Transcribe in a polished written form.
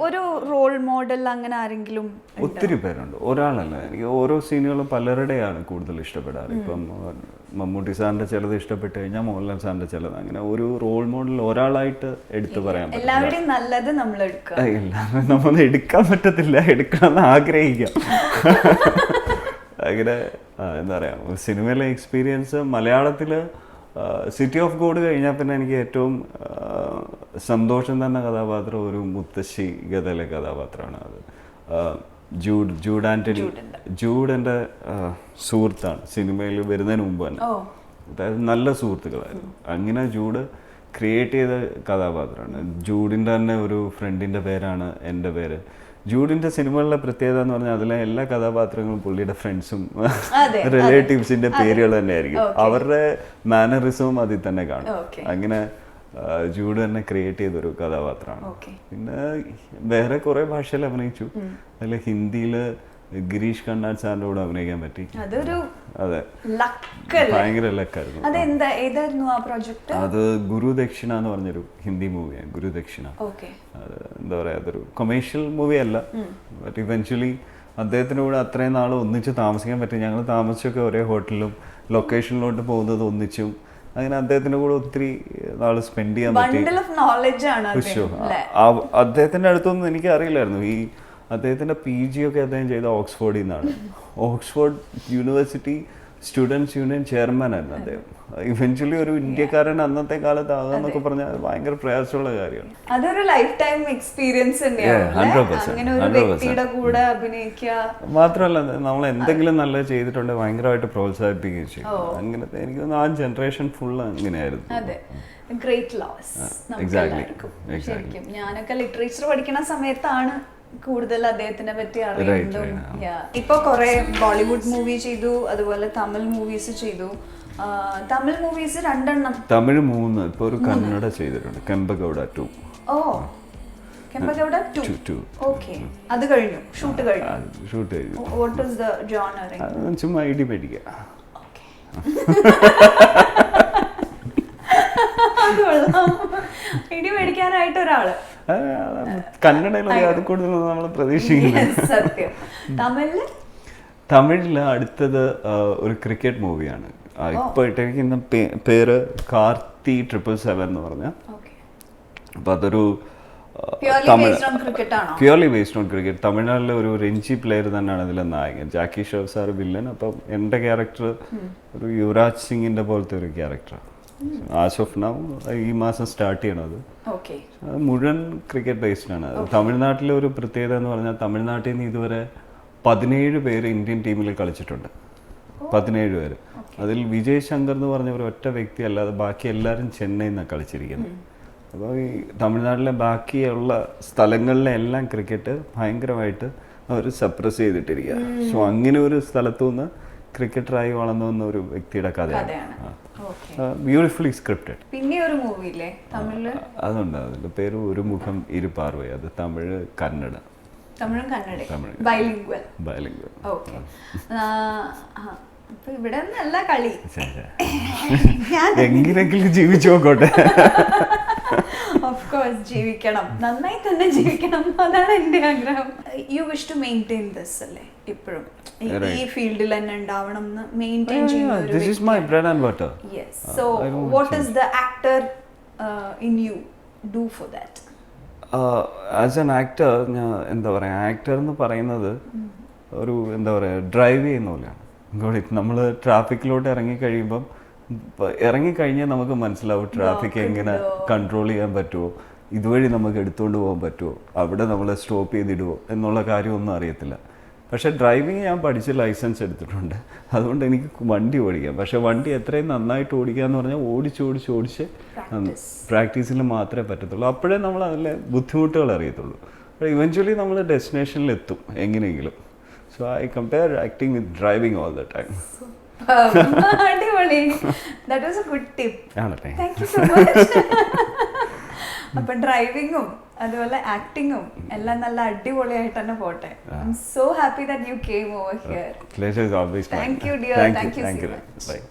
ഒരു role model അങ്ങനെ ആരെങ്കിലും? ഒത്തിരി പേരുണ്ട്, ഒരാളല്ല. എനിക്ക് ഓരോ സീനുകളും പലരുടെയാണ് കൂടുതൽ ഇഷ്ടപ്പെടാറ്. ഇപ്പം മമ്മൂട്ടി സാറിന്റെ ചിലത് ഇഷ്ടപ്പെട്ട് കഴിഞ്ഞാൽ മോഹൻലാൽ സാറിന്റെ ചിലത്, അങ്ങനെ ഒരു റോൾ മോഡൽ ഒരാളായിട്ട് എടുത്തു പറയാൻ പറ്റില്ല. എല്ലാവരുടെയും നല്ലത് നമ്മൾ എടുക്കുക. എല്ലാവരും നമ്മൾ എടുക്കാൻ പറ്റത്തില്ല, എടുക്കണമെന്ന് ആഗ്രഹിക്കാം. അങ്ങനെ എന്താ പറയുക, സിനിമയിലെ എക്സ്പീരിയൻസ് മലയാളത്തിൽ സിറ്റി ഓഫ് ഗോഡ് കഴിഞ്ഞാൽ പിന്നെ എനിക്ക് ഏറ്റവും സന്തോഷം തന്ന കഥാപാത്രം ഒരു മുത്തശ്ശി ഗതയിലെ കഥാപാത്രമാണ്. അത് ജൂഡ് ആന്റണി. ജൂഡ് എൻ്റെ സുഹൃത്താണ് സിനിമയിൽ വരുന്നതിന് മുമ്പ് തന്നെ. അതായത് നല്ല സുഹൃത്തുക്കളായിരുന്നു. അങ്ങനെ ജൂഡ് ക്രിയേറ്റ് ചെയ്ത കഥാപാത്രമാണ്. ജൂഡിൻ്റെ തന്നെ ഒരു ഫ്രണ്ടിൻ്റെ പേരാണ് എൻ്റെ പേര്. ജൂഡിൻ്റെ സിനിമകളിലെ പ്രത്യേകത എന്ന് പറഞ്ഞാൽ അതിലെ എല്ലാ കഥാപാത്രങ്ങളും പുള്ളിയുടെ ഫ്രണ്ട്സും റിലേറ്റീവ്സിൻ്റെ പേരുകൾ തന്നെയായിരിക്കും. അവരുടെ മാനറിസവും അതിൽ തന്നെ കാണും. അങ്ങനെ ജൂഡ് തന്നെ ക്രിയേറ്റ് ചെയ്തൊരു കഥാപാത്രമാണ്. പിന്നെ വേറെ കുറെ ഭാഷയിൽ അഭിനയിച്ചു. അതിൽ ഹിന്ദിയിൽ ഗിരീഷ് കണ്ണാട് സാറിന്റെ കൂടെ അഭിനയിക്കാൻ പറ്റി. അതെ, ഭയങ്കര ലക്കായിരുന്നു. അത് ഗുരുദക്ഷിണ എന്ന് പറഞ്ഞൊരു ഹിന്ദി മൂവിയാണ്. ഗുരുദക്ഷിണ എന്താ പറയാ, അതൊരു കൊമേഴ്ഷ്യൽ മൂവി അല്ല. ബട്ട് ഇവൻച്വലി അദ്ദേഹത്തിൻ്റെ കൂടെ അത്രയും നാൾ ഒന്നിച്ച് താമസിക്കാൻ പറ്റി. ഞങ്ങൾ താമസിച്ചൊക്കെ ഒരേ ഹോട്ടലിലും ലൊക്കേഷനിലോട്ട് പോകുന്നത് ഒന്നിച്ചും. അങ്ങനെ അദ്ദേഹത്തിന്റെ കൂടെ ഒത്തിരി നാൾ സ്പെൻഡ് ചെയ്യാൻ പറ്റി. അദ്ദേഹത്തിന്റെ അടുത്തൊന്നും എനിക്ക് അറിയില്ലായിരുന്നു. ഈ അദ്ദേഹത്തിന്റെ PG ഒക്കെ അദ്ദേഹം ചെയ്ത ഓക്സ്ഫോർഡിൽ നിന്നാണ്. Oxford university students union chairman ആയിരുന്നു അദ്ദേഹം. ഇവൻച്വലി ഒരു ഇന്ത്യക്കാരൻ അന്നത്തെ കാലത്ത് ആകാന്നൊക്കെ പറഞ്ഞാൽ ഭയങ്കര പ്രയാസമുള്ള കാര്യമാണ്. അതൊരു ലൈഫ് ടൈം എക്സ്പീരിയൻസ് മാത്രമല്ല, നമ്മൾ എന്തെങ്കിലും നല്ലത് ചെയ്തിട്ടുണ്ടെങ്കിൽ ഭയങ്കരമായിട്ട് പ്രോത്സാഹിപ്പിക്കുകയും ചെയ്യും. അങ്ങനത്തെ എനിക്ക് തോന്നുന്നു ആ ജനറേഷൻ ഫുൾ അങ്ങനെയായിരുന്നു. ഞാനൊക്കെ ലിറ്ററേച്ചർ പഠിക്കുന്ന സമയത്താണ് കൂടുതൽ അദ്ദേഹത്തിനെ പറ്റി അറിയുന്നതും. ഇപ്പൊ കുറെ ബോളിവുഡ് മൂവി ചെയ്തു, അതുപോലെ തമിഴ് മൂവീസ് ചെയ്തു. തമിഴ് മൂവീസ് 2 തമിഴ് 3, ഇപ്പൊ ഒരു കന്നഡ ചെയ്തിട്ടുണ്ട്, കെമ്പഗൌഡ 2. ഓ, കെമ്പഗൌഡ 2. ഓക്കേ, അത് കഴിഞ്ഞു, ഷൂട്ട് കഴിഞ്ഞു. What is the genre? ചുമ്മാ ഇടി പേടിക്കുക. ഇടി മേടിക്കാനായിട്ട് ഒരാള് കന്നഡയിലൊക്കെ അത് കൂടുതൽ നമ്മൾ പ്രതീക്ഷിക്കുന്നത്. തമിഴില് അടുത്തത് ഒരു ക്രിക്കറ്റ് മൂവിയാണ്. ഇപ്പൊ ഇട്ടിരിക്കുന്ന പേര് കാർത്തി 777 എന്ന് പറഞ്ഞ. അപ്പൊ അതൊരു പ്യൂർലി ബേസ്ഡ് ഓൺ ക്രിക്കറ്റ്. തമിഴ്നാട്ടിലെ ഒരു രഞ്ജി പ്ലെയർ തന്നെയാണ് ഇതിലെ നായകൻ. ജാക്കി ഷെഫ് സാർ വില്ലൻ. അപ്പം എൻ്റെ ക്യാരക്ടർ ഒരു യുവരാജ് സിംഗിന്റെ പോലത്തെ ഒരു ക്യാരക്ടർ. ആസ് ഓഫ് നൗ ഈ മാസം സ്റ്റാർട്ട് ചെയ്യണത്. മുഴുവൻ ക്രിക്കറ്റ് ബേസ്ഡ് ആണ്. തമിഴ്നാട്ടിലെ ഒരു പ്രത്യേകത എന്ന് പറഞ്ഞാൽ തമിഴ്നാട്ടിൽ നിന്ന് ഇതുവരെ 17 പേര് ഇന്ത്യൻ ടീമിൽ കളിച്ചിട്ടുണ്ട്. 17 പേര്. അതിൽ വിജയ് ശങ്കർ എന്ന് പറഞ്ഞ ഒരു ഒറ്റ വ്യക്തി അല്ലാതെ ബാക്കി എല്ലാവരും ചെന്നൈയിൽ നിന്നാണ് കളിച്ചിരിക്കുന്നത്. അപ്പോൾ ഈ തമിഴ്നാട്ടിലെ ബാക്കിയുള്ള സ്ഥലങ്ങളിലെ എല്ലാം ക്രിക്കറ്റ് ഭയങ്കരമായിട്ട് അവർ സപ്രസ് ചെയ്തിട്ടിരിക്കുക. സോ അങ്ങനെ ഒരു സ്ഥലത്തു നിന്ന് ക്രിക്കറ്ററായി വളർന്നു വന്ന ഒരു വ്യക്തിയുടെ കഥയാണ്. Beautifully scripted. പിന്നെ ഒരു മൂവി ഇല്ലേ തമിഴില്? അതുണ്ട്. അതിന്റെ പേര് ഒരു മുഖം ഇരു പാർവൈ. അത് തമിഴ് കന്നഡ. ബൈലിംഗ്വൽ. ഓക്കേ. ഇവിടെ നല്ല കളി. എങ്ങനെയെങ്കിലും ജീവിച്ചു നോക്കോട്ടെ. ഓഫ് കോഴ്സ് ജീവിക്കണം, നന്നായി തന്നെ ജീവിക്കണം, അതാണ് എൻ്റെ ആഗ്രഹം. You wish to maintain this അല്ലേ ഇപ്പോഴും? ഈ ഫീൽഡിൽ തന്നെ ഉണ്ടാവണം എന്ന് മെയിൻറ്റെയിൻ ചെയ്യുന്ന ഒരു This is my bread and butter. Yes. So what does the actor in you do for that? As an actor, ഞാൻ എന്താ പറയുക, ആക്ടർ എന്ന് പറയുന്നത് ഒരു എന്താ പറയുക ഡ്രൈവ് ചെയ്യുന്ന പോലെയാണ്. നമ്മൾ ട്രാഫിക്കിലോട്ട് ഇറങ്ങിക്കഴിഞ്ഞാൽ നമുക്ക് മനസ്സിലാവും ട്രാഫിക് എങ്ങനെ കൺട്രോൾ ചെയ്യാൻ പറ്റുമോ, ഇതുവഴി നമുക്ക് എടുത്തുകൊണ്ട് പോകാൻ പറ്റുമോ, അവിടെ നമ്മൾ സ്റ്റോപ്പ് ചെയ്തിടുമോ എന്നുള്ള കാര്യമൊന്നും അറിയത്തില്ല. പക്ഷേ ഡ്രൈവിങ് ഞാൻ പഠിച്ച് ലൈസൻസ് എടുത്തിട്ടുണ്ട്. അതുകൊണ്ട് എനിക്ക് വണ്ടി ഓടിക്കാം. പക്ഷേ വണ്ടി എത്രയും നന്നായിട്ട് ഓടിക്കുക എന്ന് പറഞ്ഞാൽ ഓടിച്ച് പ്രാക്ടീസിൽ മാത്രമേ പറ്റത്തുള്ളൂ. അപ്പോഴേ നമ്മൾ അതിലെ ബുദ്ധിമുട്ടുകൾ അറിയത്തുള്ളൂ. ഇവൻച്വലി നമ്മൾ ഡെസ്റ്റിനേഷനിൽ എത്തും എങ്ങനെയെങ്കിലും. So I compare acting with driving all the time. അടിപൊളി. That was a good tip. ആണല്ലേ? Thank you so much. അപ്പൊ ഡ്രൈവിങ്ങും അതുപോലെ ആക്ടിങ്ങും എല്ലാം നല്ല അടിപൊളിയായിട്ട് തന്നെ പോട്ടെ. I'm so happy that you came over here. Pleasure is always mine. Thank you dear. Thank you. Bye.